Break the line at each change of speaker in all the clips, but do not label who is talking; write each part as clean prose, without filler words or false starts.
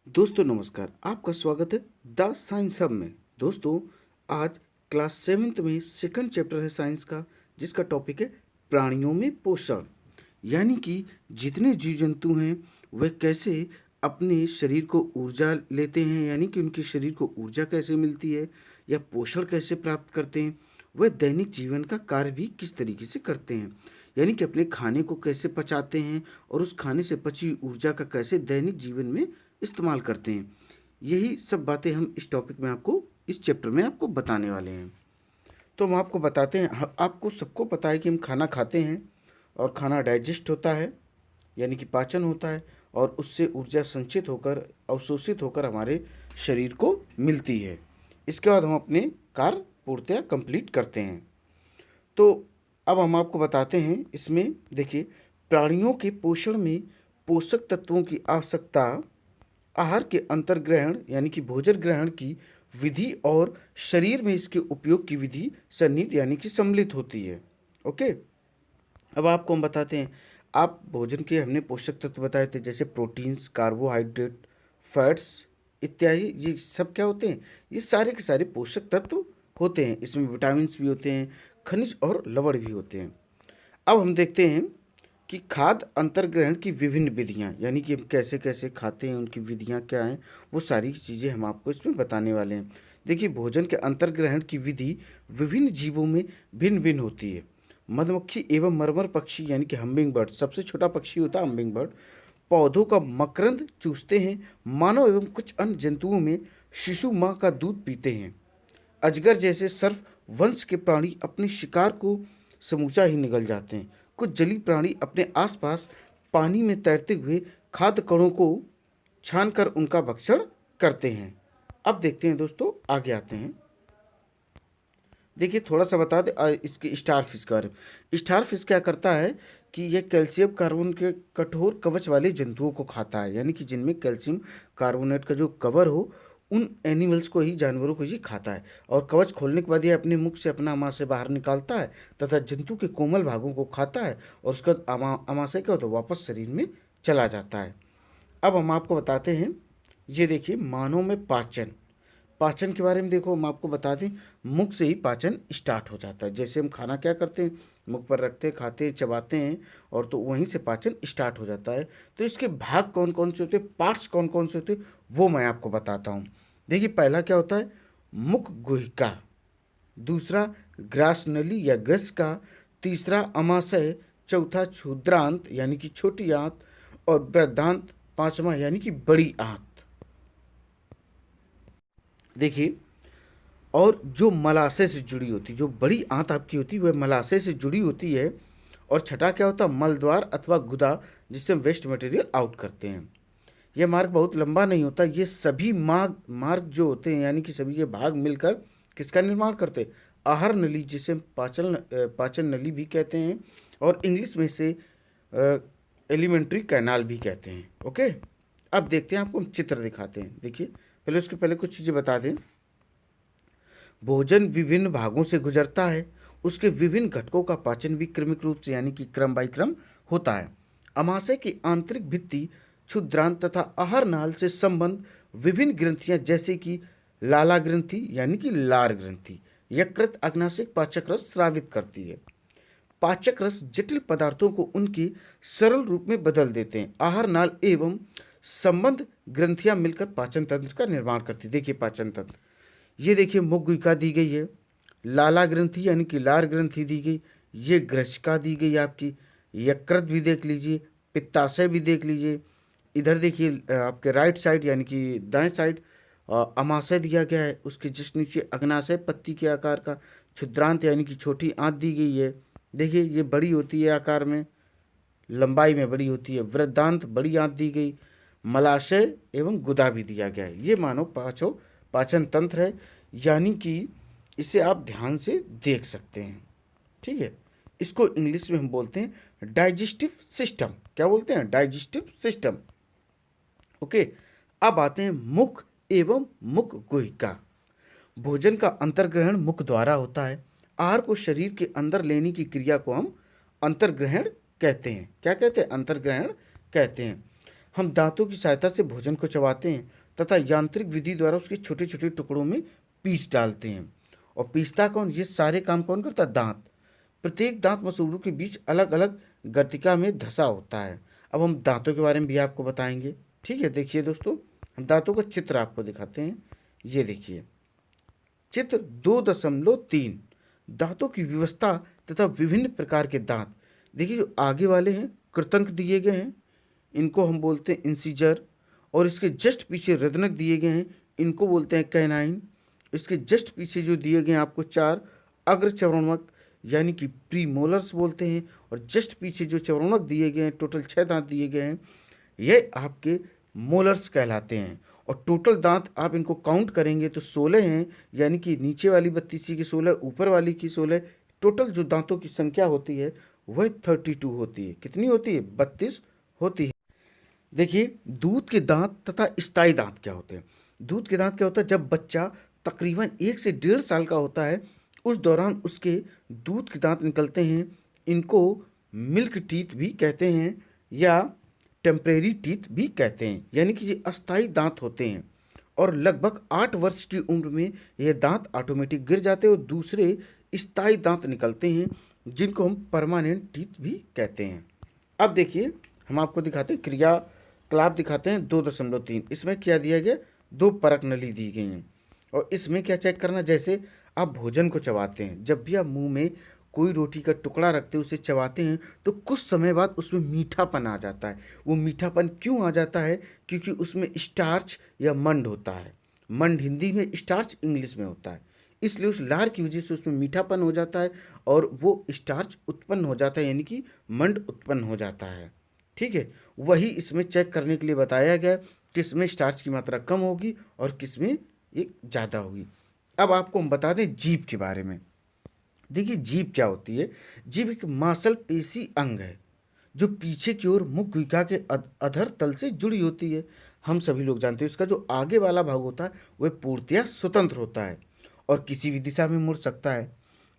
दोस्तों नमस्कार, आपका स्वागत है द साइंस हब में। दोस्तों, आज क्लास सेवेंथ में सेकंड चैप्टर है साइंस का, जिसका टॉपिक है प्राणियों में पोषण। यानी कि जितने जीव जंतु हैं वह कैसे अपने शरीर को ऊर्जा लेते हैं, यानी कि उनके शरीर को ऊर्जा कैसे मिलती है या पोषण कैसे प्राप्त करते हैं, वह दैनिक जीवन का कार्य भी किस तरीके से करते हैं, यानी कि अपने खाने को कैसे पचाते हैं और उस खाने से बची ऊर्जा का कैसे दैनिक जीवन में इस्तेमाल करते हैं। यही सब बातें हम इस टॉपिक में आपको, इस चैप्टर में आपको बताने वाले हैं। तो हम आपको बताते हैं, आपको सबको पता है कि हम खाना खाते हैं और खाना डाइजेस्ट होता है, यानी कि पाचन होता है, और उससे ऊर्जा संचित होकर अवशोषित होकर हमारे शरीर को मिलती है। इसके बाद हम अपने कार्य पूर्णतया कंप्लीट करते हैं। तो अब हम आपको बताते हैं, इसमें देखिए, प्राणियों के पोषण में पोषक तत्वों की आवश्यकता आहार के अंतर्ग्रहण यानी कि भोजन ग्रहण की विधि और शरीर में इसके उपयोग की विधि सन्निहित यानी कि सम्मिलित होती है। ओके, अब आपको हम बताते हैं। आप भोजन के हमने पोषक तत्व बताए थे, जैसे प्रोटीन्स, कार्बोहाइड्रेट, फैट्स इत्यादि। ये सब क्या होते हैं? ये सारे के सारे पोषक तत्व होते हैं। इसमें विटामिन भी होते हैं, खनिज और लवण भी होते हैं। अब हम देखते हैं कि खाद्य अंतर्ग्रहण की विभिन्न विधियां, यानी कि हम कैसे कैसे खाते हैं, उनकी विधियां क्या हैं, वो सारी चीज़ें हम आपको इसमें बताने वाले हैं। देखिए, भोजन के अंतर्ग्रहण की विधि विभिन्न जीवों में भिन्न भिन्न होती है। मधुमक्खी एवं मरमर पक्षी यानी कि हम्बिंग बर्ड, सबसे छोटा पक्षी होता है हम्बिंग बर्ड, पौधों का मकरंद चूसते हैं। मानव एवं कुछ अन्य जंतुओं में शिशु माँ का दूध पीते हैं। अजगर जैसे सर्प वंश के प्राणी अपने शिकार को समूचा ही निगल जाते हैं। कुछ जलीय प्राणी अपने आसपास पानी में तैरते हुए खाद्य कणों को छानकर उनका भक्षण करते हैं। अब देखते हैं दोस्तों, आगे आते हैं। देखिए, थोड़ा सा बता दें इसके स्टार फिश के बारे में। स्टार फिश क्या करता है कि यह कैल्शियम कार्बोनेट के कठोर कवच वाले जंतुओं को खाता है, यानी कि जिनमें कैल्शियम कार्बोनेट का जो कवर हो, उन एनिमल्स को ही, जानवरों को ही खाता है। और कवच खोलने के बाद यह अपने मुख से अपना आमाशय बाहर निकालता है तथा जंतु के कोमल भागों को खाता है, और उसका आमाशय क्या होता है, वापस शरीर में चला जाता है। अब हम आपको बताते हैं, ये देखिए, मानव में पाचन पाचन के बारे में देखो, हम आपको बता दें, मुख से ही पाचन स्टार्ट हो जाता है। जैसे हम खाना क्या करते हैं, मुख पर रखते हैं, खाते हैं, चबाते हैं, और तो वहीं से पाचन स्टार्ट हो जाता है। तो इसके भाग कौन कौन से होते हैं, पार्ट्स कौन कौन से होते हैं, वो मैं आपको बताता हूँ। देखिए, पहला क्या होता है, मुख गुहिका। दूसरा ग्रास नली या ग्रस का। तीसरा अमाशय। चौथा क्षुद्रांत यानी कि छोटी आंत। और बृहदांत पांचवा यानी कि बड़ी आंत। देखिए, और जो मलाशय से जुड़ी होती, जो बड़ी आंत आपकी होती है, वह मलाशय से जुड़ी होती है। और छठा क्या होता है, मलद्वार अथवा गुदा, जिससे हम वेस्ट मटेरियल आउट करते हैं। यह मार्ग बहुत लंबा नहीं होता। ये सभी मार्ग मार्ग जो होते हैं, यानी कि सभी ये भाग मिलकर किसका निर्माण करते हैं, आहार नली, जिसे हम पाचन नली भी कहते हैं, और इंग्लिश में से एलिमेंट्री कैनाल भी कहते हैं। ओके, अब देखते हैं, आपको हम चित्र दिखाते हैं। देखिए, पहले उसके पहले कुछ चीज़ें बता दें। भोजन विभिन्न भागों से गुजरता है। उसके विभिन्न घटकों का पाचन भी क्रमिक रूप से यानी कि क्रम बाई क्रम होता है। अमाशय की आंतरिक भित्ति, क्षुद्रांत तथा आहार नाल से संबंध विभिन्न ग्रंथियां, जैसे कि लाला ग्रंथि यानी कि लार ग्रंथि, यकृत, अग्नाशय पाचक रस स्रावित करती है। पाचक रस जटिल पदार्थों को उनके सरल रूप में बदल देते हैं। आहार नाल एवं संबंध ग्रंथियां मिलकर पाचन तंत्र का निर्माण करती है। देखिए, पाचन तंत्र, ये देखिए, मुखगुहिका दी गई है, लाला ग्रंथि यानी कि लार ग्रंथि दी गई, ये ग्रसिका दी गई आपकी, यकृत भी देख लीजिए, पित्ताशय भी देख लीजिए। इधर देखिए, आपके राइट साइड यानी कि दाएं साइड अमाशय दिया गया है, उसके जस्ट नीचे अग्नाशय पत्ती के आकार का। क्षुद्रांत यानी कि छोटी आंत दी गई है। देखिए, ये बड़ी होती है आकार में, लंबाई में बड़ी होती है। वृद्धांत, बड़ी आंत दी गई। मलाशय एवं गुदा भी दिया गया है। ये मानो पांचों पाचन तंत्र है, यानी कि इसे आप ध्यान से देख सकते हैं। ठीक है, इसको इंग्लिश में हम बोलते हैं डाइजेस्टिव सिस्टम। क्या बोलते हैं, डाइजेस्टिव सिस्टम। ओके, अब आते हैं मुख एवं मुख गुहिका। भोजन का अंतर्ग्रहण मुख द्वारा होता है। आहार को शरीर के अंदर लेने की क्रिया को हम अंतर्ग्रहण कहते हैं। क्या कहते हैं, अंतर्ग्रहण कहते हैं। हम दांतों की सहायता से भोजन को चबाते हैं तथा यांत्रिक विधि द्वारा उसके छोटे छोटे टुकड़ों में पीस डालते हैं। और पीसता कौन? ये सारे काम कौन करता है? दांत। प्रत्येक दांत मसूड़ों के बीच अलग अलग गर्तिका में धंसा होता है। अब हम दांतों के बारे में भी आपको बताएंगे। ठीक है, देखिए दोस्तों, हम दांतों का चित्र आपको दिखाते हैं। ये देखिए चित्र 2.3, दांतों की व्यवस्था तथा विभिन्न प्रकार के दांत। देखिए जो आगे वाले हैं कृतंक दिए गए हैं, इनको हम बोलते हैं इंसीजर। और इसके जस्ट पीछे हृदयनक दिए गए हैं, इनको बोलते हैं कैनाइन। इसके जस्ट पीछे जो दिए गए हैं आपको 4 अग्र चरणवक यानी कि प्रीमोलर्स बोलते हैं। और जस्ट पीछे जो चरणवक दिए गए हैं, टोटल 6 दांत दिए गए हैं, ये आपके मोलर्स कहलाते हैं। और टोटल दांत आप इनको काउंट करेंगे तो 16 हैं, यानी कि नीचे वाली 32 की 16, ऊपर वाली की 16। टोटल जो दांतों की संख्या होती है वह 32 होती है। कितनी होती है? 32 होती है। देखिए दूध के दांत तथा स्थायी दांत क्या होते हैं। दूध के दांत क्या होता है? जब बच्चा तकरीबन 1 से 1.5 साल का होता है उस दौरान उसके दूध के दांत निकलते हैं। इनको मिल्क टीथ भी कहते हैं या टेम्परेरी टीथ भी कहते हैं, यानी कि ये अस्थायी दांत होते हैं। और लगभग 8 वर्ष की उम्र में ये दांत ऑटोमेटिक गिर जाते हैं और दूसरे स्थायी दांत निकलते हैं जिनको हम परमानेंट टीथ भी कहते हैं। अब देखिए हम आपको दिखाते हैं क्रियाकलाप दिखाते हैं 2.3। इसमें क्या दिया गया? 2 परक नली दी गई हैं। और इसमें क्या चेक करना? जैसे आप भोजन को चबाते हैं, जब भी आप मुंह में कोई रोटी का टुकड़ा रखते हैं, उसे चबाते हैं तो कुछ समय बाद उसमें मीठापन आ जाता है। वो मीठापन क्यों आ जाता है? क्योंकि उसमें स्टार्च या मंड होता है। मंड हिंदी में, स्टार्च इंग्लिश में होता है। इसलिए उस लार की वजह से उसमें मीठापन हो जाता है और वो स्टार्च उत्पन्न हो जाता है, यानी कि मंड उत्पन्न हो जाता है। ठीक है, वही इसमें चेक करने के लिए बताया गया किस में स्टार्च की मात्रा कम होगी और किस में एक ज़्यादा होगी। अब आपको हम बता दें जीभ के बारे में। देखिए जीभ क्या होती है? जीभ एक मांसपेशी अंग है जो पीछे की ओर मुख गुहिका के अधर तल से जुड़ी होती है। हम सभी लोग जानते हैं इसका जो आगे वाला भाग होता है वह पूर्णतया स्वतंत्र होता है और किसी भी दिशा में मुड़ सकता है।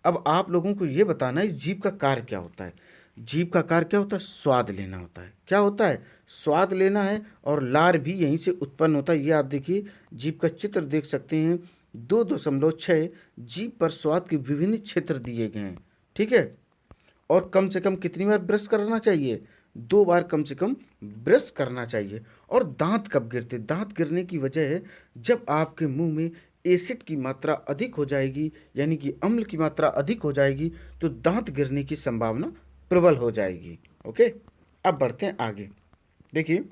अब आप लोगों को ये बताना है इस जीभ का कार्य क्या होता है। जीभ का कार्य क्या होता है? स्वाद लेना होता है। क्या होता है? स्वाद लेना है। और लार भी यहीं से उत्पन्न होता है। ये आप देखिए जीभ का चित्र देख सकते हैं 2.6। जीभ पर स्वाद के विभिन्न क्षेत्र दिए गए हैं। ठीक है, और कम से कम कितनी बार ब्रश करना चाहिए? 2 बार कम से कम ब्रश करना चाहिए। और दांत कब गिरते? दांत गिरने की वजह है जब आपके मुंह में एसिड की मात्रा अधिक हो जाएगी, यानी कि अम्ल की मात्रा अधिक हो जाएगी, तो दांत गिरने की संभावना प्रबल हो जाएगी। ओके, अब बढ़ते हैं आगे। देखिए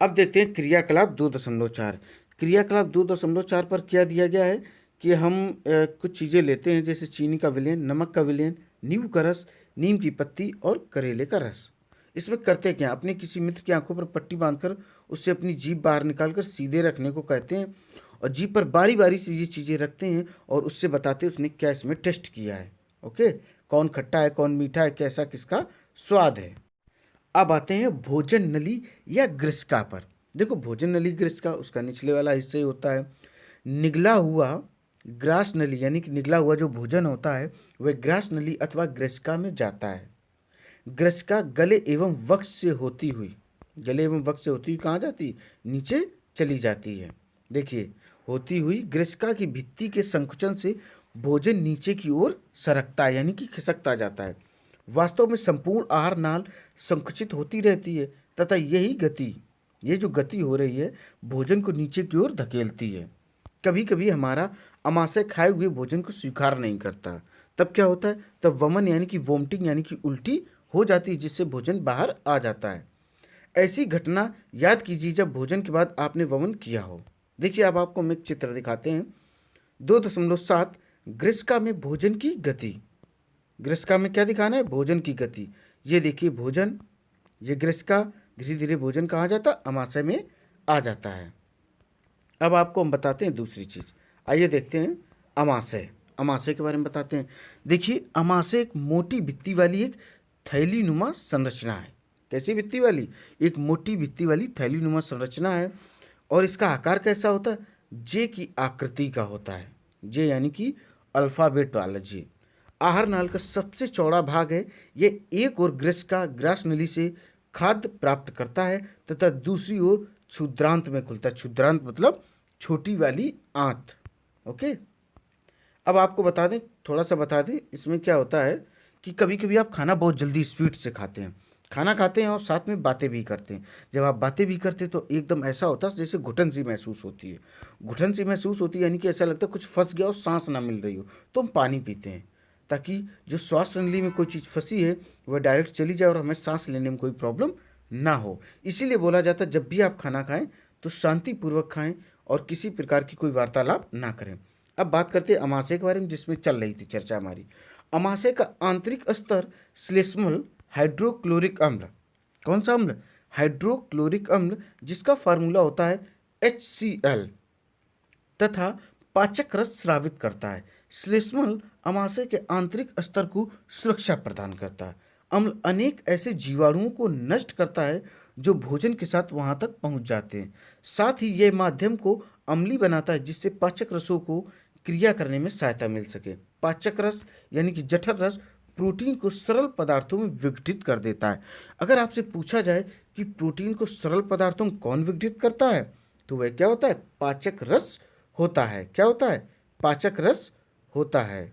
अब देखते हैं क्रियाकलाप 2.4। क्रियाकलाप 2.4 पर क्या दिया गया है कि हम कुछ चीज़ें लेते हैं, जैसे चीनी का विलयन, नमक का विलयन, नींबू का रस, नीम की पत्ती और करेले का रस। इसमें करते क्या? अपने किसी मित्र की आंखों पर पट्टी बांधकर उससे अपनी जीभ बाहर निकालकर सीधे रखने को कहते हैं और जीभ पर बारी बारी से ये चीज़ें रखते हैं और उससे बताते हैं उसने क्या इसमें टेस्ट किया है। ओके, कौन खट्टा है, कौन मीठा है, कैसा किसका स्वाद है। अब आते हैं भोजन नली या ग्रिस्का पर। देखो भोजन नली ग्रिस्का उसका निचले वाला हिस्सा ही होता है। निगला हुआ ग्रास नली, यानी कि निगला हुआ जो भोजन होता है वह ग्रास नली अथवा ग्रिस्का में जाता है। ग्रिस्का गले एवं वक्ष से होती हुई कहाँ जाती? नीचे चली जाती है। देखिए होती हुई ग्रिस्का की भित्ति के संकुचन से भोजन नीचे की ओर सरकता है, यानी कि खिसकता जाता है। वास्तव में संपूर्ण आहार नाल संकुचित होती रहती है तथा ये जो गति हो रही है भोजन को नीचे की ओर धकेलती है। कभी कभी हमारा अमाशय खाए हुए भोजन को स्वीकार नहीं करता, तब क्या होता है? तब वमन यानी कि वोमिटिंग यानी कि उल्टी हो जाती है, जिससे भोजन बाहर आ जाता है। ऐसी घटना याद कीजिए जब भोजन के बाद आपने वमन किया हो। देखिए अब आपको हम एक चित्र दिखाते हैं 2.7 ग्रिस्का में भोजन की गति। ग्रिस्का में क्या दिखाना है? भोजन की गति। ये देखिए भोजन, ये ग्रिस्का, धीरे धीरे भोजन कहाँ जाता? अमाशय में आ जाता है। अब आपको हम बताते हैं दूसरी चीज़। आइए देखते हैं अमाशय के बारे में बताते हैं। देखिए अमाशय एक मोटी भित्ति वाली एक थैलीनुमा संरचना है। कैसी भित्ति वाली? एक मोटी भित्ति वाली थैलीनुमा संरचना है। और इसका आकार कैसा होता है? जे की आकृति का होता है। जे यानी कि अल्फाबेट वाला जे। आहार नाल का सबसे चौड़ा भाग है। ये एक और ग्रास नली से खाद्य प्राप्त करता है तथा दूसरी ओर क्षुद्रांत में खुलता है। क्षुद्रांत मतलब छोटी वाली आंत। ओके, अब आपको बता दें, थोड़ा सा बता दें, इसमें क्या होता है कि कभी कभी आप खाना बहुत जल्दी स्पीड से खाते हैं, खाना खाते हैं और साथ में बातें भी करते हैं। जब आप बातें भी करते हैं तो एकदम ऐसा होता है जैसे घुटन सी महसूस होती है। घुटन सी महसूस होती है यानी कि ऐसा लगता है कुछ फंस गया और सांस ना मिल रही हो, तो हम पानी पीते हैं ताकि जो श्वास नली में कोई चीज़ फंसी है वह डायरेक्ट चली जाए और हमें सांस लेने में कोई प्रॉब्लम ना हो। इसीलिए बोला जाता है जब भी आप खाना खाएं तो शांतिपूर्वक खाएं और किसी प्रकार की कोई वार्तालाप ना करें। अब बात करते हैं अमाशय के बारे में, जिसमें चल रही थी चर्चा हमारी। अमाशय का आंतरिक स्तर श्लेष्मल हाइड्रोक्लोरिक अम्ल, कौन सा अम्ल? हाइड्रोक्लोरिक अम्ल, जिसका फार्मूला होता है HCl, तथा पाचक रस स्रावित करता है। श्लेष्मल अमाशय के आंतरिक स्तर को सुरक्षा प्रदान करता है। अम्ल अनेक ऐसे जीवाणुओं को नष्ट करता है जो भोजन के साथ वहां तक पहुंच जाते हैं। साथ ही यह माध्यम को अम्लीय बनाता है जिससे पाचक रसों को क्रिया करने में सहायता मिल सके। पाचक रस यानी कि जठर रस प्रोटीन को सरल पदार्थों में विघटित कर देता है। अगर आपसे पूछा जाए कि प्रोटीन को सरल पदार्थों में कौन विघटित करता है, तो वह क्या होता है? पाचक रस होता है। क्या होता है? पाचक रस होता है।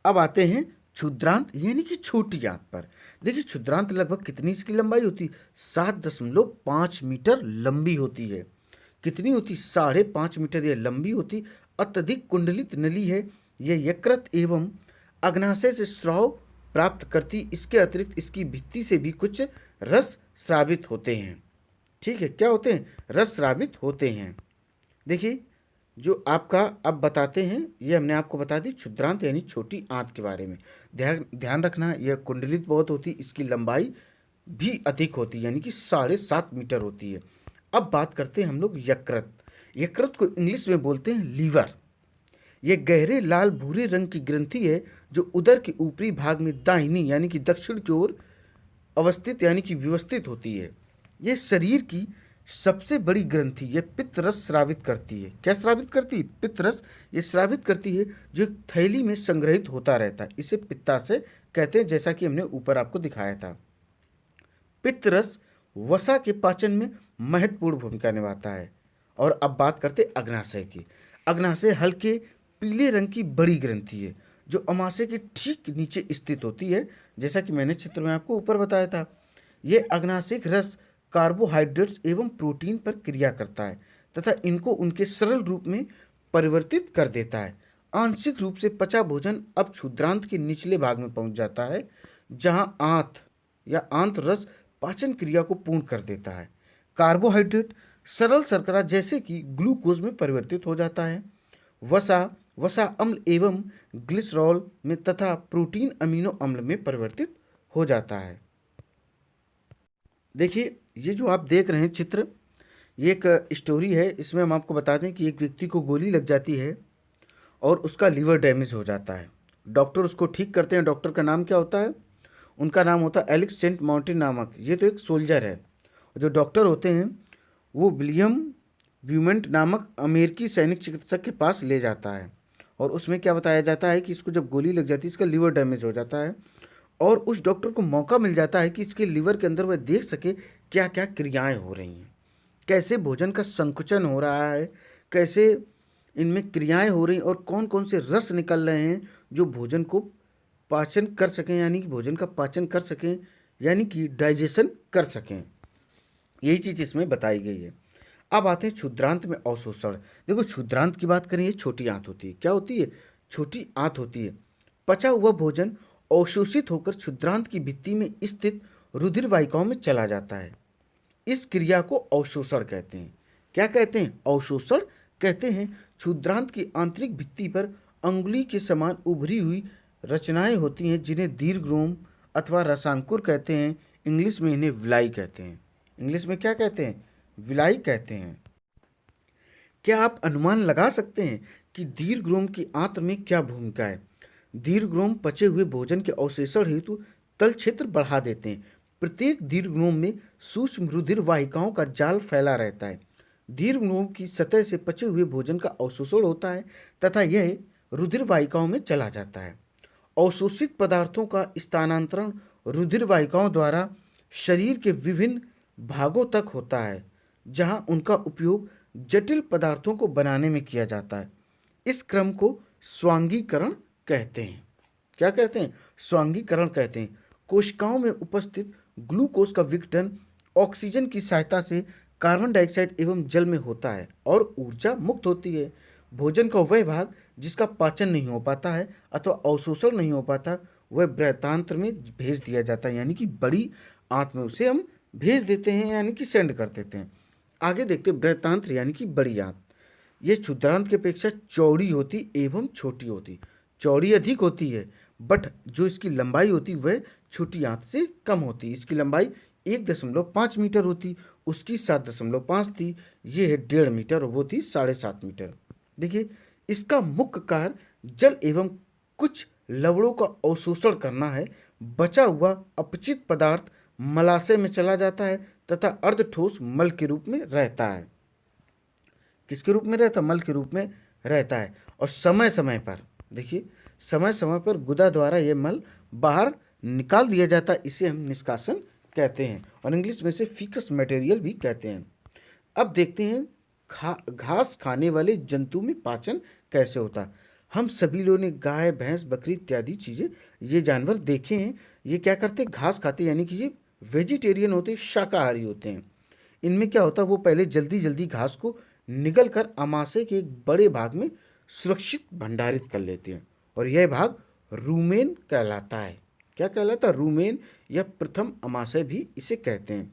अब आते हैं क्षुद्रांत यानी कि छोटी आंत पर। देखिए क्षुद्रांत लगभग कितनी इसकी लंबाई होती है? 7.5 मीटर लंबी होती है। कितनी होती? 5.5 मीटर यह लंबी होती। अत्यधिक कुंडलित नली है। यह यकृत एवं अग्नाशय से स्राव प्राप्त करती। इसके अतिरिक्त इसकी भित्ति से भी कुछ रस स्रावित होते हैं। ठीक है, क्या होते हैं? रस स्रावित होते हैं। देखिए जो आपका अब बताते हैं, ये हमने आपको बता दी क्षुद्रांत यानी छोटी आंत के बारे में। ध्यान रखना, यह कुंडलित बहुत होती, इसकी लंबाई भी अधिक होती यानी कि 7.5 मीटर होती है। अब बात करते हैं हम लोग यकृत। यकृत को इंग्लिश में बोलते हैं लीवर। यह गहरे लाल भूरे रंग की ग्रंथि है जो उदर के ऊपरी भाग में दाहिनी यानी कि दक्षिण की ओर अवस्थित यानी कि व्यवस्थित होती है। यह शरीर की सबसे बड़ी ग्रंथि, यह पित्त रस स्रावित करती है। क्या स्रावित करती है? पित्त रस ये स्रावित करती है जो एक थैली में संग्रहित होता रहता है। इसे पित्ताशय कहते हैं, जैसा कि हमने ऊपर आपको दिखाया था। पित्त रस वसा के पाचन में महत्वपूर्ण भूमिका निभाता है। और अब बात करते अग्नाशय की। अग्नाशय हल्के पीले रंग की बड़ी ग्रंथि है जो अमाशय के ठीक नीचे स्थित होती है, जैसा कि मैंने चित्र में आपको ऊपर बताया था। यह अग्नाशयिक रस कार्बोहाइड्रेट्स एवं प्रोटीन पर क्रिया करता है तथा इनको उनके सरल रूप में परिवर्तित कर देता है। आंशिक रूप से पचा भोजन अब क्षुद्रांत के निचले भाग में पहुंच जाता है, जहां आंत या आंत रस पाचन क्रिया को पूर्ण कर देता है। कार्बोहाइड्रेट सरल शर्करा जैसे कि ग्लूकोज में परिवर्तित हो जाता है। वसा अम्ल एवं ग्लिसरॉल में तथा प्रोटीन अमीनो अम्ल में परिवर्तित हो जाता है। देखिए ये जो आप देख रहे हैं चित्र, ये एक स्टोरी है। इसमें हम आपको बता दें कि एक व्यक्ति को गोली लग जाती है और उसका लीवर डैमेज हो जाता है। डॉक्टर उसको ठीक करते हैं। डॉक्टर का नाम क्या होता है? उनका नाम होता है एलेक्स सेंट माउंटेन नामक। ये तो एक सोल्जर है। जो डॉक्टर होते हैं वो विलियम ब्यूमेंट नामक अमेरिकी सैनिक चिकित्सक के पास ले जाता है और उसमें क्या बताया जाता है कि इसको जब गोली लग जाती है इसका लीवर डैमेज हो जाता है और उस डॉक्टर को मौका मिल जाता है कि इसके लीवर के अंदर वह देख सके क्या क्या क्रियाएं हो रही हैं, कैसे भोजन का संकुचन हो रहा है, कैसे इनमें क्रियाएं हो रही और कौन कौन से रस निकल रहे हैं जो भोजन को पाचन कर सकें, यानी कि भोजन का पाचन कर सकें, यानी कि डाइजेशन कर सकें। यही चीज़ इसमें बताई गई है। अब आते हैं क्षुद्रांत में अवशोषण। देखो क्षुद्रांत की बात करें, ये छोटी आंत होती है। क्या होती है? छोटी आंत होती है। पचा हुआ भोजन अवशोषित होकर क्षुद्रांत की भित्ति में स्थित रुधिर वाहिकाओं में चला जाता है। इस क्रिया को अवशोषण कहते हैं। क्या कहते हैं? अवशोषण कहते हैं। क्षुद्रांत की आंतरिक भित्ति पर अंगुली के समान उभरी हुई रचनाएं होती हैं जिन्हें दीर्घरोम अथवा रसांकुर कहते हैं। इंग्लिश में इन्हें विलाई कहते हैं। इंग्लिश में क्या कहते हैं? विलाई कहते हैं। क्या आप अनुमान लगा सकते हैं कि दीर्घरोम की आंत में क्या भूमिका है? दीर्घरोम पचे हुए भोजन के अवशोषण हेतु तल क्षेत्र बढ़ा देते हैं। प्रत्येक दीर्घरोम में सूक्ष्म रुधिर वाहिकाओं का जाल फैला रहता है। दीर्घरोम की सतह से पचे हुए भोजन का अवशोषण होता है तथा यह रुधिर वाहिकाओं में चला जाता है। अवशोषित पदार्थों का स्थानांतरण रुधिर वाहिकाओं द्वारा शरीर के विभिन्न भागों तक होता है, जहां उनका उपयोग जटिल पदार्थों को बनाने में किया जाता है। इस क्रम को स्वांगीकरण कहते हैं। क्या कहते हैं? स्वांगीकरण कहते हैं। कोशिकाओं में उपस्थित ग्लूकोज का विघटन ऑक्सीजन की सहायता से कार्बन डाइऑक्साइड एवं जल में होता है और ऊर्जा मुक्त होती है। भोजन का वह भाग जिसका पाचन नहीं हो पाता है अथवा अवशोषण नहीं हो पाता, वह बृहदान्त्र में भेज दिया जाता है, यानी कि बड़ी आंत में उसे हम भेज देते हैं, यानी कि सेंड कर देते हैं। आगे देखते हैं बृहदान्त्र यानी कि बड़ी आंत। ये क्षुद्रांत की अपेक्षा चौड़ी होती एवं छोटी होती। चौड़ी अधिक होती है, बट जो इसकी लंबाई होती वह छोटी आंत से कम होती। इसकी लंबाई 1.5 मीटर होती, उसकी 7.5 थी, ये है 1.5 मीटर और वो थी 7.5 मीटर। देखिए, इसका मुख्य कार्य जल एवं कुछ लवणों का अवशोषण करना है। बचा हुआ अपचित पदार्थ मलाशय में चला जाता है तथा अर्धठोस मल के रूप में रहता है। किसके रूप में रहता है? मल के रूप में रहता है। और समय समय पर देखिए, समय समय पर गुदा द्वारा यह मल बाहर निकाल दिया जाता है, इसे हम निष्कासन कहते हैं और इंग्लिश में से फीकस मटेरियल भी कहते हैं। अब देखते हैं घास खाने वाले जंतु में पाचन कैसे होता है। हम सभी लोगों ने गाय, भैंस, बकरी इत्यादि चीज़ें, ये जानवर देखे हैं। ये क्या करते हैं? घास खाते हैं, यानी कि ये वेजिटेरियन होते हैं, शाकाहारी होते हैं। इनमें क्या होता है? वो पहले जल्दी जल्दी घास को निगल कर अमाशय के एक बड़े भाग में सुरक्षित भंडारित कर लेते हैं और यह भाग रूमेन कहलाता है। क्या कहलाता है? रूमेन या प्रथम अमाशय भी इसे कहते हैं।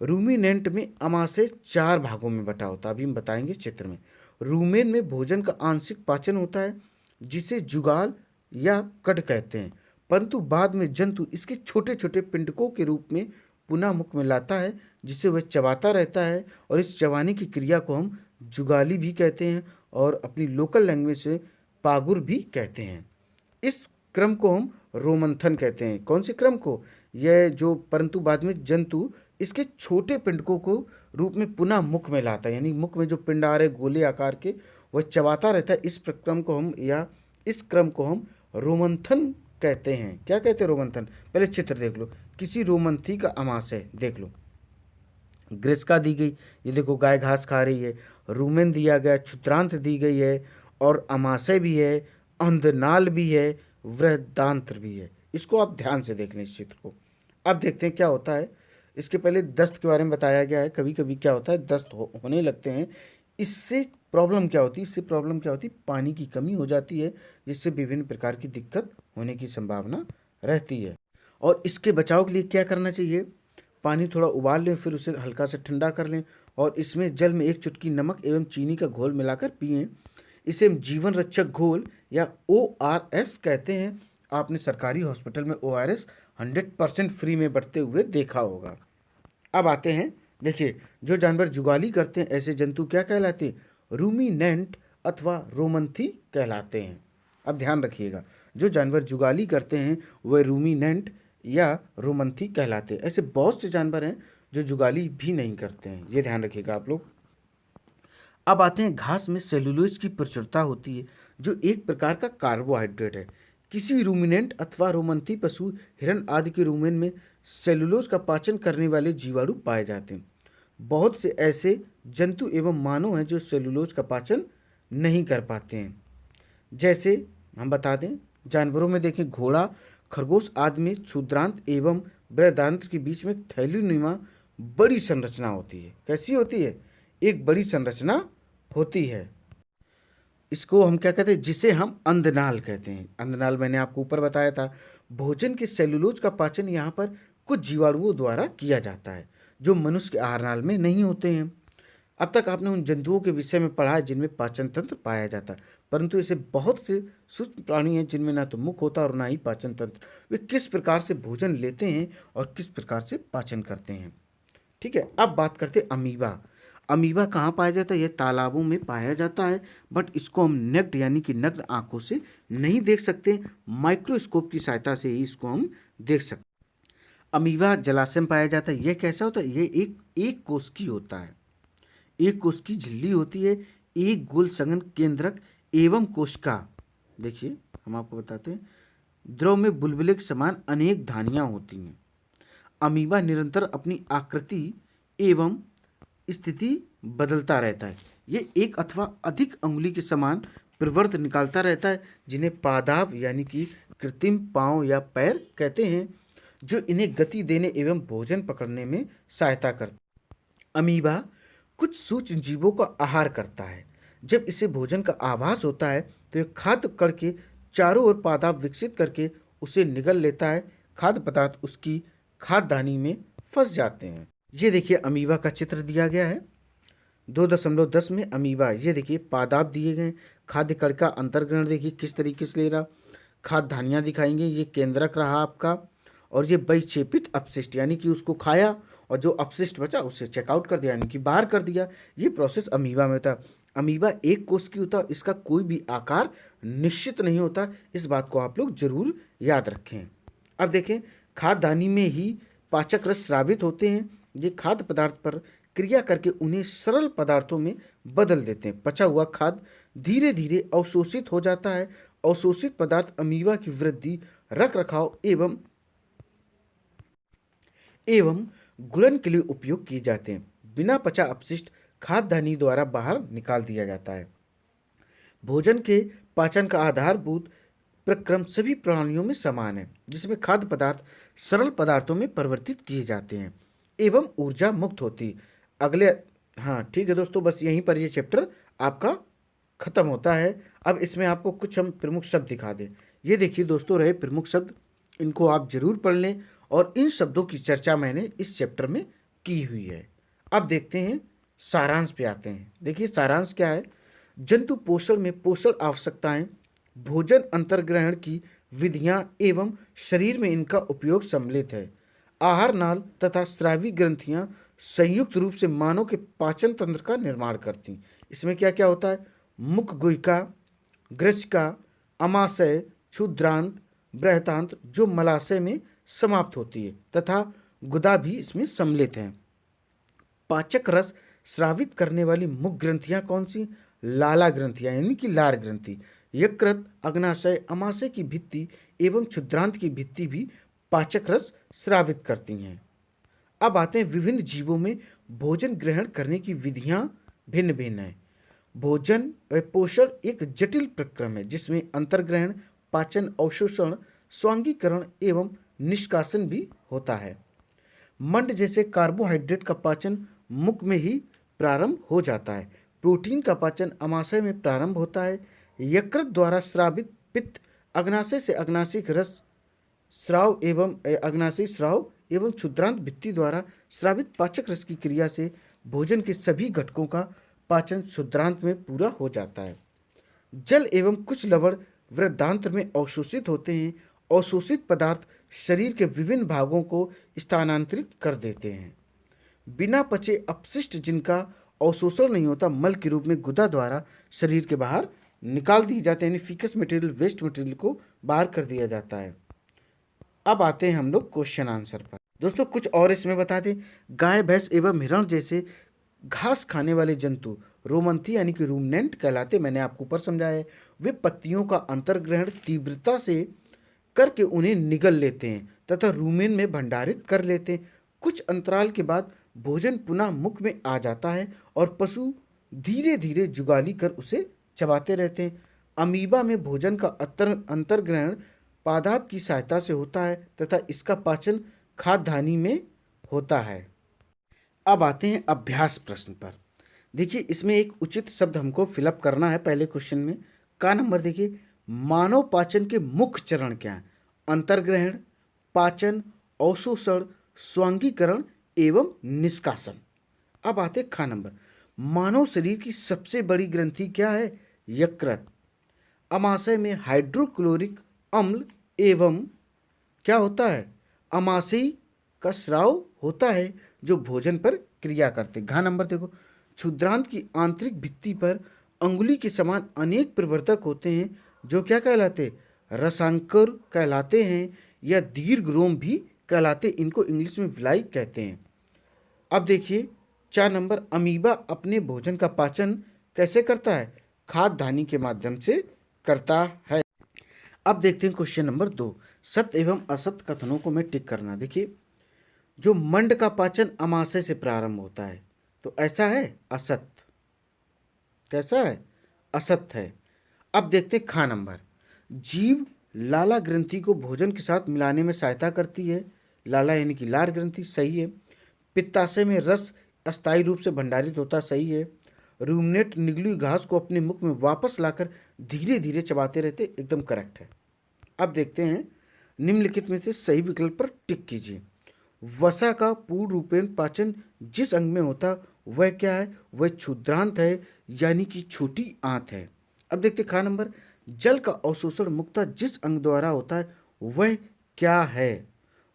रूमिनेंट में अमाशय 4 भागों में बटा होता है, अभी हम बताएंगे चित्र में। रूमेन में भोजन का आंशिक पाचन होता है, जिसे जुगाल या कड कहते हैं, परंतु बाद में जंतु इसके छोटे छोटे पिंडकों के रूप में पुनः मुख में लाता है, जिसे वह चबाता रहता है और इस चबाने की क्रिया को हम जुगाली भी कहते हैं और अपनी लोकल लैंग्वेज से पागुर भी कहते हैं। इस क्रम को हम रोमंथन कहते हैं। कौन से क्रम को? यह जो परंतु बाद में जंतु इसके छोटे पिंडकों को रूप में पुनः मुख में लाता है, यानी मुख में जो पिंड आ रहे गोले आकार के, वह चबाता रहता है। इस क्रम को हम इस क्रम को हम रोमंथन कहते हैं। क्या कहते हैं? रोमंथन। पहले चित्र देख लो, किसी रोमंथी का अमाशय देख लो। ग्रीष्का दी गई, ये देखो गाय घास खा रही है। रूमेन दिया गया, क्षुद्रांत दी गई है और अमाशय भी है, अंधनाल भी है, वृहदान्त्र भी है। इसको आप ध्यान से देख लें इस चित्र को। अब देखते हैं क्या होता है। इसके पहले दस्त के बारे में बताया गया है। कभी कभी क्या होता है? दस्त होने लगते हैं। इससे प्रॉब्लम क्या होती है? इससे प्रॉब्लम क्या होती है? पानी की कमी हो जाती है, जिससे विभिन्न प्रकार की दिक्कत होने की संभावना रहती है। और इसके बचाव के लिए क्या करना चाहिए? पानी थोड़ा उबाल लें, फिर उसे हल्का से ठंडा कर लें और इसमें जल में 1 चुटकी नमक एवं चीनी का घोल मिलाकर पिएं। इसे हम जीवन रक्षक घोल या ORS कहते हैं। आपने सरकारी हॉस्पिटल में ORS 100% फ्री में बंटते हुए देखा होगा। अब आते हैं, देखिए, जो जानवर जुगाली करते हैं ऐसे जंतु क्या कहलाते हैं? रूमिनेंट अथवा रोमंथी कहलाते हैं। अब ध्यान रखिएगा, जो जानवर जुगाली करते हैं वह रूमिनेंट या रोमंथी कहलाते हैं। ऐसे बहुत से जानवर हैं जो जुगाली भी नहीं करते हैं, ये ध्यान रखिएगा आप लोग। अब आते हैं, घास में सेलुलोज की प्रचुरता होती है, जो एक प्रकार का कार्बोहाइड्रेट है। किसी रूमिनेंट अथवा रोमंथी पशु, हिरण आदि के रूमेन में सेलुलोज का पाचन करने वाले जीवाणु पाए जाते हैं। बहुत से ऐसे जंतु एवं मानव हैं जो सेलुलोज का पाचन नहीं कर पाते हैं। जैसे हम बता दें, जानवरों में देखें, घोड़ा, खरगोश आदि में क्षुद्रांत एवं बृहदान्त्र के बीच में थैलीनुमा बड़ी संरचना होती है। कैसी होती है? एक बड़ी संरचना होती है। इसको हम क्या कहते हैं? जिसे हम अंधनाल कहते हैं। अंधनाल मैंने आपको ऊपर बताया था। भोजन के सेलुलोज का पाचन यहाँ पर कुछ जीवाणुओं द्वारा किया जाता है, जो मनुष्य के आहार नाल में नहीं होते हैं। अब तक आपने उन जंतुओं के विषय में पढ़ा है जिनमें पाचन तंत्र पाया जाता है, परंतु ऐसे बहुत से सूक्ष्म प्राणी हैं जिनमें ना तो मुख होता और ना ही पाचन तंत्र। वे किस प्रकार से भोजन लेते हैं और किस प्रकार से पाचन करते हैं। ठीक है, अब बात करते हैं अमीबा। अमीबा कहाँ पाया जाता है? यह तालाबों में पाया जाता है, बट इसको हम नेक्ड यानी कि नग्न आंखों से नहीं देख सकते। माइक्रोस्कोप की सहायता से ही इसको हम देख सकते। अमीबा जलाशय में पाया जाता है। यह कैसा होता है? यह एक कोशिकी होता है। एक कोश की झिल्ली होती है, एक गोल संघन केंद्रक एवं कोशिका। देखिए, हम आपको बताते हैं, द्रव में बुलबुले के समान अनेक धानियां होती हैं। अमीबा निरंतर अपनी आकृति एवं स्थिति बदलता रहता है। ये एक अथवा अधिक अंगुली के समान प्रवर्त निकालता रहता है, जिन्हें पादाव यानी कि कृत्रिम पांव या पैर कहते हैं, जो इन्हें गति देने एवं भोजन पकड़ने में सहायता करते हैं। अमीबा कुछ सूक्ष्म जीवों का आहार करता है। जब इसे भोजन का आभास होता है तो यह खाद्य कण के चारों ओर पादाव विकसित करके उसे निगल लेता है। खाद्य पदार्थ उसकी खाद्यदानी में फंस जाते हैं। ये देखिए अमीबा का चित्र दिया गया है 2.10 में। अमीबा, ये देखिए पादाब दिए गए, खाद्य कण का अंतर्ग्रहण देखिए किस तरीके से ले रहा, खाद्य दिखाएंगे, ये केंद्रक रहा आपका, और ये बहिक्षेपित अपशिष्ट यानी कि उसको खाया और जो अपशिष्ट बचा उसे चेकआउट कर दिया यानी कि बाहर कर दिया। ये प्रोसेस अमीबा में होता है। अमीबा एक कोष की होता है, इसका कोई भी आकार निश्चित नहीं होता, इस बात को आप लोग जरूर याद रखें। अब देखें, खाद्यदानी में ही पाचक रस स्रावित होते हैं। ये खाद्य पदार्थ पर क्रिया करके उन्हें सरल पदार्थों में बदल देते हैं। पचा हुआ खाद्य धीरे धीरे अवशोषित हो जाता है। अवशोषित पदार्थ अमीबा की वृद्धि, रख रखाव एवं गुलन के लिए उपयोग किए जाते हैं। बिना पचा अपशिष्ट खाद्यदानी द्वारा बाहर निकाल दिया जाता है। भोजन के पाचन का आधारभूत प्रक्रम सभी प्राणियों में समान है, जिसमें खाद्य पदार्थ सरल पदार्थों में परिवर्तित किए जाते हैं एवं ऊर्जा मुक्त होती। अगले, हाँ ठीक है दोस्तों, बस यहीं पर ये चैप्टर आपका खत्म होता है। अब इसमें आपको कुछ हम प्रमुख शब्द दिखा दें। ये देखिए दोस्तों रहे प्रमुख शब्द, इनको आप जरूर पढ़ लें और इन शब्दों की चर्चा मैंने इस चैप्टर में की हुई है। अब देखते हैं सारांश पे आते हैं। देखिए सारांश क्या है। जंतु पोषण में पोषण आवश्यकताएं, भोजन अंतर्ग्रहण की विधियां एवं शरीर में इनका उपयोग सम्मिलित है। आहार नाल तथा स्रावी ग्रंथियां संयुक्त रूप से मानव के पाचन तंत्र का निर्माण करती। इसमें क्या क्या होता है, मुख गुहिका, ग्रसिका, अमाशय, क्षुद्रांत, बृहतांत्र जो मलाशय में समाप्त होती है, तथा गुदा भी इसमें सम्मिलित है। पाचक रस स्रावित करने वाली मुख ग्रंथियां कौन सी, लाला ग्रंथियां यानी कि लार ग्रंथि, यकृत, अग्नाशय, अमाशय की भित्ति एवं क्षुद्रांत की भित्ति भी पाचक रस स्रावित करती हैं। अब आते हैं विभिन्न जीवों में भोजन ग्रहण करने की विधियां भिन्न भिन्न हैं। भोजन पोषण एक जटिल प्रक्रम है, जिसमें अंतर्ग्रहण, पाचन, अवशोषण, स्वांगीकरण एवं निष्कासन भी होता है। मंड जैसे कार्बोहाइड्रेट का पाचन मुख में ही प्रारंभ हो जाता है। प्रोटीन का पाचन अमाशय में प्रारंभ होता है। यकृत द्वारा स्रावित पित्त, अग्नाशय से अग्नाशिक रस स्राव एवं क्षुद्रांत भित्ति द्वारा स्रावित पाचक रस की क्रिया से भोजन के सभी घटकों का पाचन क्षुद्रांत में पूरा हो जाता है। जल एवं कुछ लवण वृद्धांत्र में अवशोषित होते हैं। अवशोषित पदार्थ शरीर के विभिन्न भागों को स्थानांतरित कर देते हैं। बिना पचे अपशिष्ट जिनका अवशोषण नहीं होता, मल के रूप में गुदा द्वारा शरीर के बाहर निकाल दिए जाते हैं, यानी फीकस मटेरियल, वेस्ट मटेरियल को बाहर कर दिया जाता है। अब आते हैं हम लोग क्वेश्चन आंसर पर। दोस्तों कुछ और इसमें बता दें, गाय, भैंस एवं हिरण जैसे घास खाने वाले जंतु रोमंथी यानी कि रूमिनेंट कहलाते, मैंने आपको ऊपर समझाया है। वे पत्तियों का अंतर्ग्रहण तीव्रता से करके उन्हें निगल लेते हैं तथा रूमेन में भंडारित कर लेते हैं। कुछ अंतराल के बाद भोजन पुनः मुख में आ जाता है और पशु धीरे धीरे जुगाली कर उसे चबाते रहते हैं। अमीबा में भोजन का अंतर्ग्रहण पादाप की सहायता से होता है तथा इसका पाचन खाद्यधानी में होता है। अब आते हैं अभ्यास प्रश्न पर। देखिए इसमें एक उचित शब्द हमको फिलअप करना है। पहले क्वेश्चन में का नंबर देखिए, मानव पाचन के मुख्य चरण क्या है, अंतर्ग्रहण, पाचन, अवशोषण, स्वांगीकरण एवं निष्कासन। अब आते खा नंबर, मानव शरीर की सबसे बड़ी ग्रंथि क्या है, यकृत। अमाशय में हाइड्रोक्लोरिक अम्ल एवं क्या होता है, अमाशय का स्राव होता है जो भोजन पर क्रिया करते। घा नंबर देखो, क्षुद्रांत की आंतरिक भित्ति पर अंगुली के समान अनेक प्रवर्तक होते हैं जो क्या कहलाते, रसांकुर कहलाते हैं या दीर्घ रोम भी कहलाते, इनको इंग्लिश में विलाई कहते हैं। अब देखिए 4 नंबर, अमीबा अपने भोजन का पाचन कैसे करता है, खाद्यधानी के माध्यम से करता है। अब देखते हैं क्वेश्चन नंबर 2, सत्य एवं असत्य कथनों को मैं टिक करना। देखिए जो मंड का पाचन अमाशय से प्रारंभ होता है, तो ऐसा है असत। कैसा है? असत है। अब देखते हैं खा नंबर। जीव लाला ग्रंथि को भोजन के साथ मिलाने में सहायता करती है। लाला यानी कि लार ग्रंथि, सही है। पित्ताशय में रस अस्थायी रूप से भंडारित होता, सही है। रूमनेट निगली हुई घास को अपने मुख में वापस लाकर धीरे धीरे चबाते रहते, एकदम करेक्ट है। अब देखते हैं निम्नलिखित में से सही विकल्प पर टिक कीजिए। वसा का पूर्ण रूपेण पाचन जिस अंग में होता वह क्या है? वह क्षुद्रांत है, यानी कि छोटी आंत है। अब देखते खा नंबर। जल का अवशोषण मुक्ता जिस अंग द्वारा होता है वह क्या है?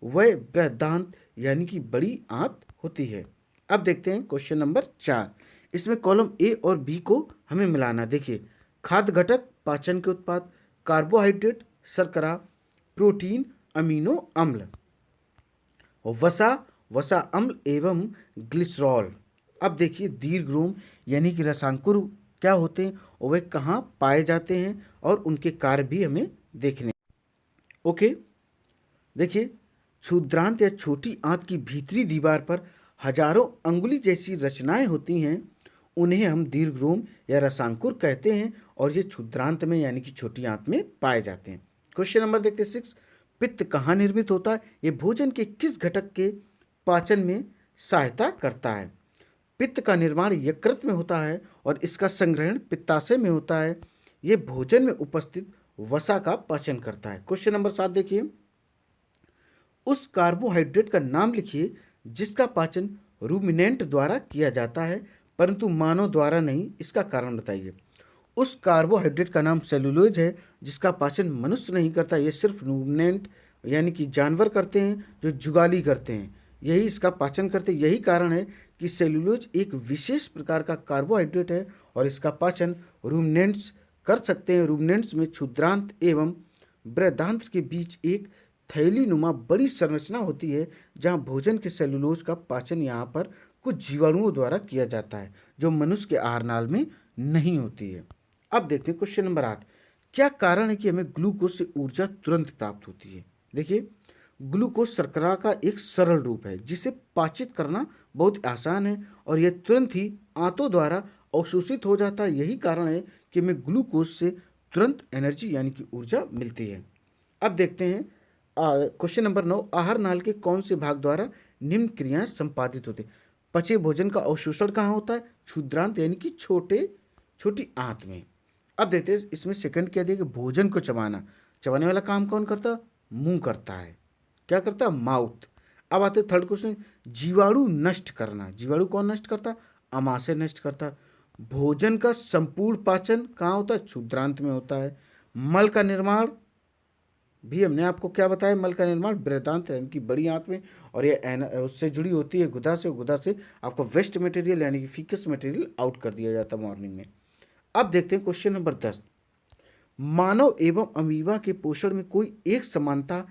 वह बृहदांत यानी कि बड़ी आंत होती है। अब देखते हैं क्वेश्चन नंबर 4। इसमें कॉलम ए और बी को हमें मिलाना। देखिए, खाद्य घटक, पाचन के उत्पाद, कार्बोहाइड्रेट, शर्करा, प्रोटीन, अमीनो अम्ल, वसा, वसा अम्ल एवं ग्लिसरॉल। अब देखिए दीर्घ यानी कि रसांकुर क्या होते हैं और वे कहाँ पाए जाते हैं और उनके कार्य भी हमें देखने। ओके, देखिए क्षुद्रांत या छोटी आंत की भीतरी दीवार पर हजारों अंगुली जैसी रचनाएं होती हैं, उन्हें हम दीर्घ या रसांकुर कहते हैं और ये क्षुद्रांत में यानी कि छोटी आंत में पाए जाते हैं। क्वेश्चन नंबर देखते हैं 6। पित्त कहाँ निर्मित होता है? ये भोजन के किस घटक के पाचन में सहायता करता है? पित्त का निर्माण यकृत में होता है और इसका संग्रहण पित्ताशय में होता है। ये भोजन में उपस्थित वसा का पाचन करता है। क्वेश्चन नंबर 7 देखिए, उस कार्बोहाइड्रेट का नाम लिखिए जिसका पाचन रूमिनेंट द्वारा किया जाता है परंतु मानव द्वारा नहीं, इसका कारण बताइए। उस कार्बोहाइड्रेट का नाम सेलुलोज है जिसका पाचन मनुष्य नहीं करता, ये सिर्फ रूमिनेंट यानी कि जानवर करते हैं, जो जुगाली करते हैं, यही इसका पाचन करते हैं। यही कारण है कि सेलुलोज एक विशेष प्रकार का कार्बोहाइड्रेट है और इसका पाचन रूमिनेंट्स कर सकते हैं। रूमिनेंट्स में क्षुद्रांत एवं बृहदांत्र के बीच एक थैली नुमा बड़ी संरचना होती है जहां भोजन के सेलुलोज का पाचन यहाँ पर कुछ जीवाणुओं द्वारा किया जाता है जो मनुष्य के आहार नाल में नहीं होती है। अब देखते हैं क्वेश्चन नंबर 8। क्या कारण है कि हमें ग्लूकोज से ऊर्जा तुरंत प्राप्त होती है? देखिए, ग्लूकोज शर्करा का एक सरल रूप है जिसे पाचित करना बहुत आसान है और यह तुरंत ही आंतों द्वारा अवशोषित हो जाता है। यही कारण है कि हमें ग्लूकोज से तुरंत एनर्जी यानी कि ऊर्जा मिलती है। अब देखते हैं क्वेश्चन नंबर 9। आहार नाल के कौन से भाग द्वारा निम्न क्रियाएं संपादित होती? पचे भोजन का अवशोषण कहाँ होता है? क्षुद्रांत यानी कि छोटी आंत में। अब देखते हैं इसमें सेकंड क्या दिया कि भोजन को चबाना, चबाने वाला काम कौन करता? मुंह करता है। क्या करता? माउथ। अब आते थर्ड क्वेश्चन, जीवाणु नष्ट करना, जीवाणु कौन नष्ट करता? आमाशय नष्ट करता। भोजन का संपूर्ण पाचन कहाँ होता है? क्षुद्रांत में होता है। मल का निर्माण भी हमने आपको क्या बताया, मल का निर्माण बृहदांत्र यानी कि बड़ी आंत में, और ये उससे जुड़ी होती है गुदा से, गुदा से आपको वेस्ट मटेरियल यानी कि फीकस मटेरियल आउट कर दिया जाता है मॉर्निंग में। अब देखते हैं क्वेश्चन नंबर 10। मानव एवं अमीबा के पोषण में कोई एक समानता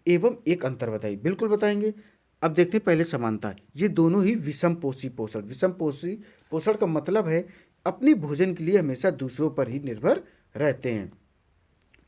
एवं एक अंतर बताइए। बिल्कुल बताएंगे। अब देखते हैं पहले समानता, ये दोनों ही विषम पोषी पोषण, विषम पोषी पोषण का मतलब है अपने भोजन के लिए हमेशा दूसरों पर ही निर्भर रहते हैं,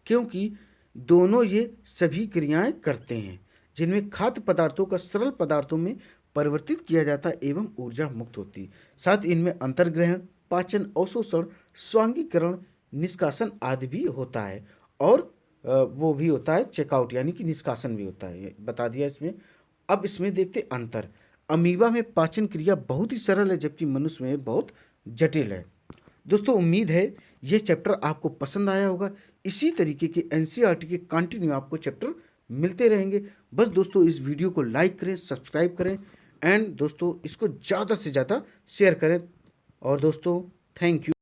क्योंकि दोनों ये सभी क्रियाएं करते हैं जिनमें खाद्य पदार्थों का सरल पदार्थों में परिवर्तित किया जाता है एवं ऊर्जा मुक्त होती है। साथ इनमें अंतर्ग्रहण, पाचन, अवशोषण, स्वांगीकरण, निष्कासन आदि भी होता है और वो भी होता है चेकआउट यानी कि निष्कासन भी होता है, ये बता दिया इसमें। अब इसमें देखते अंतर। अमीबा में पाचन क्रिया बहुत ही सरल है जबकि मनुष्य में बहुत जटिल है। दोस्तों उम्मीद है ये चैप्टर आपको पसंद आया होगा। इसी तरीके के एनसीईआरटी के कंटिन्यू आपको चैप्टर मिलते रहेंगे। बस दोस्तों इस वीडियो को लाइक करें, सब्सक्राइब करें एंड दोस्तों इसको ज़्यादा से ज़्यादा शेयर करें। और दोस्तों थैंक यू।